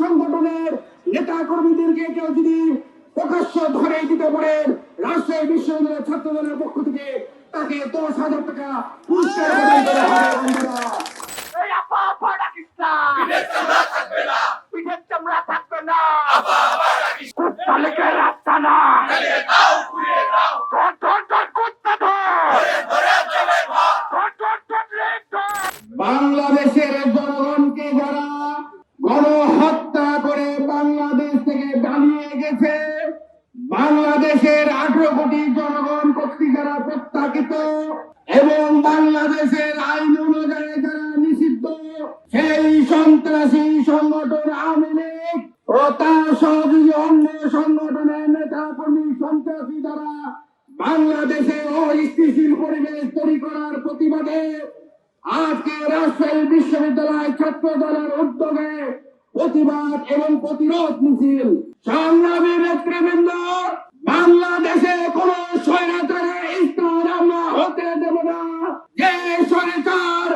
সংগঠনের নেতা কর্মীদেরকে কেউ যদি প্রকাশ্য ধরে দিতে পারেন, রাজশাহী বিশ্ববিদ্যালয়ের ছাত্র দলের পক্ষ থেকে তাকে 10,000 টাকা পুরস্কার প্রদান করা হবে। বন্ধুরা, এই আপা আপা ডাকিস না, পিঠের চামড়া থাকবে না, পিঠের চামড়া থাকবে না, আপা আপা ডাকিস না, তালিকায় রাস্তা না, চালিয়ে দাও ঘুরিয়ে দাও, ধর ধর ধর কুত্তা ধর, ধরে চলে ভার, ধর ধর ধর রে ধর। বাংলাদেশের জনগণকে যারা গণহত্যা করে বাংলাদেশ থেকে পালিয়ে গেছে, বাংলাদেশের 18 কোটি জনগণ কর্তৃক যারা প্রত্যাখ্যিত এবং বাংলাদেশের আইন অনুযায়ী যারা নিষিদ্ধ, সেই সন্ত্রাসী সংগঠন আওয়ামী লীগ ও তার সহযোগী অন্য সংগঠনের নেতা কর্মী সন্ত্রাসী দ্বারা বাংলাদেশে অস্থিতিশীল পরিবেশ তৈরি করার প্রতিবাদে আজকে রাজশাহী বিশ্ববিদ্যালয় ছাত্র দলের উদ্যোগে প্রতিবাদ এবং প্রতিরোধ মিছিল। সংগ্রামী নেতৃবৃন্দ, বাংলাদেশে কোন স্বৈরাচারের স্থান আমরা হতে দেব না। যে স্বৈরাচার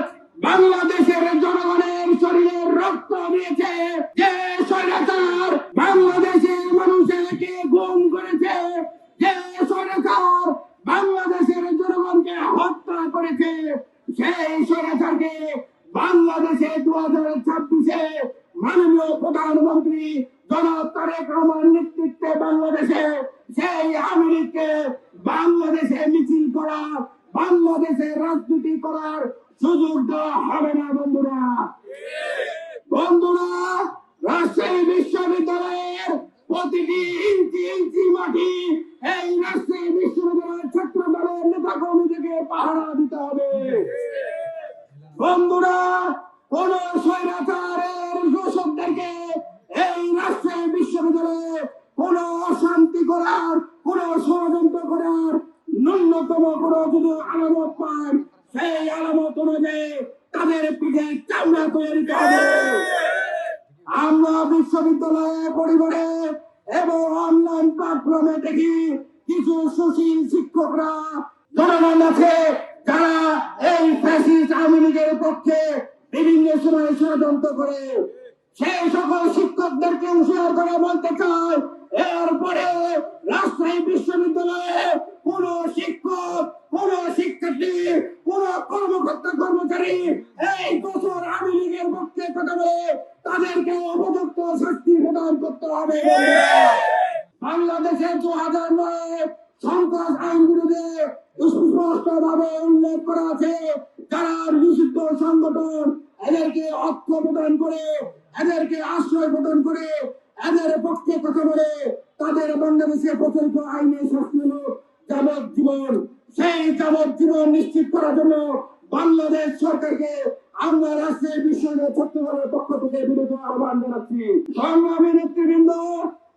বাংলাদেশের জনগণের শরীরের রক্ত দিয়েছে, যে স্বৈরাচার বাংলাদেশের মানুষকে গুম করেছে, যে স্বৈরাচার বাংলাদেশের জনগণকে হত্যা করেছে, সেই স্বৈরাচারকে বাংলাদেশে 2026-এ মাননীয় প্রধানমন্ত্রী জনাব তারেক রহমান নেতৃত্বে বাংলাদেশে সেই আওয়ামী লীগকে বাংলাদেশে মিছিল করা, বাংলাদেশে রাজনীতি করার সুযোগ দেওয়া হবে না। বন্ধুরা, রাজশাহী বিশ্ববিদ্যালয়ের প্রতিটি ইঞ্চি ইঞ্চি মাটি এই রাজশাহী বিশ্ববিদ্যালয়ের ছাত্র দলের নেতা কর্মীদেরকে পাহারা দিতে হবে। বন্ধুরা, কোন স্বৈরাচারের দোষকদেরকে এই রাজশাহী বিশ্ববিদ্যালয়ে কোন অশান্তি করার, কোন ষড়যন্ত্র করার ন্যূনতম কোন যদি আলামত পান, সেই আলামত অনুযায়ী তাদের পিঠে চামড়া তৈরি হবে। আমরা বিশ্ববিদ্যালয়ে পরিবারে এবং অনলাইন প্ল্যাটফর্মে দেখি কিছু সুশীল শিক্ষকরা জনগণ আছে যারা এই ফ্যাসিস্ট আওয়ামী লীগের পক্ষে বিভিন্ন সময় ষড়যন্ত্র করে। সেই সকল শিক্ষকদেরকে হুঁশিয়ার করে বলতে চাই, এরপরে রাজশাহী বিশ্ববিদ্যালয়ে কোন শিক্ষক, কোন শিক্ষার্থী, কোন কর্মকর্তা কর্মচারী এই বছর আওয়ামী লীগের পক্ষে কথা বলে তাদেরকে উপযুক্ত শাস্তি প্রদান করতে হবে। বাংলাদেশের 2009 সন্ত্রাস আইন বিরুদ্ধে স্পষ্ট ভাবে উল্লেখ করা আছে, যারা নিষিদ্ধ সংগঠন এদেরকে অর্থ প্রদান করে, এদেরকে আশ্রয় প্রদান করে, এদের পক্ষে কথা বলে তাদের বাংলাদেশে প্রচলিত আইনে শাস্তি হল যাবজ্জীবন। সেই যাবজ্জীবন নিশ্চিত করার জন্য বাংলাদেশ সরকারকে আমরা রাজশাহী বিশ্ববিদ্যালয় ছাত্র দলের পক্ষ থেকে বিরত আহ্বান জানাচ্ছি। সংগ্রামী নেতৃবৃন্দ,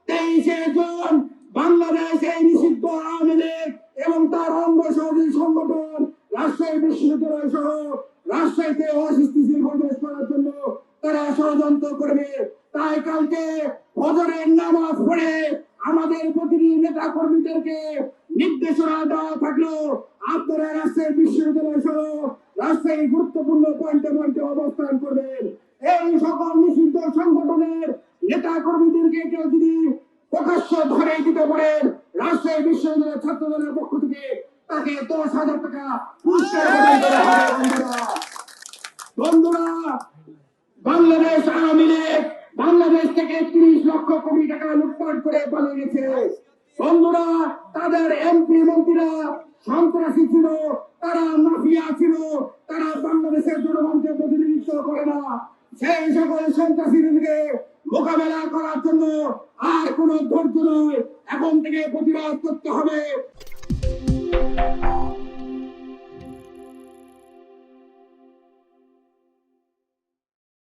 23শে জুন বাংলাদেশ এই নিষিদ্ধ আওয়ামী লীগ এবং তার অঙ্গ সহযোগী সংগঠন রাজশাহী বিশ্ববিদ্যালয় সহ রাজশাহীতে অস্থিতিশীল পরিবেশ করার জন্য তারা ষড়যন্ত্র করবে। তাই কালকে ফজরের নামাজ পড়ে আমাদের প্রতিটি নেতা কর্মীদেরকে নির্দেশনা দেওয়া থাকলো, আপনারা রাজশাহী বিশ্ববিদ্যালয় সহ রাজশাহী গুরুত্বপূর্ণ পয়েন্টে পয়েন্টে অবস্থান করবেন। এই সকল নিষিদ্ধ সংগঠনের নেতা কর্মীদেরকে কেউ যদি প্রকাশ্য ধরে দিতে পারেন, রাজশাহী বিশ্ববিদ্যালয়ের ছাত্র দলের পক্ষ থেকে তাকে 10,000 টাকা পুরস্কার প্রদান করা হবে। বন্ধুরা, বাংলাদেশ আওয়ামী লীগ বাংলাদেশ থেকে 30 লক্ষ কোটি টাকা লুটপাট করে পালিয়ে গেছে। বন্ধুরা, তাদের এমপি মন্ত্রীরা সন্ত্রাসী ছিল, তারা মাফিয়া ছিল, তারা বাংলাদেশের জনগণকে প্রতিনিধিত্ব করে না। সেই সকল সন্ত্রাসীদেরকে মোকাবেলা করার জন্য আর কোন ধৈর্য নয়, এখন থেকে প্রতিবাদ করতে হবে।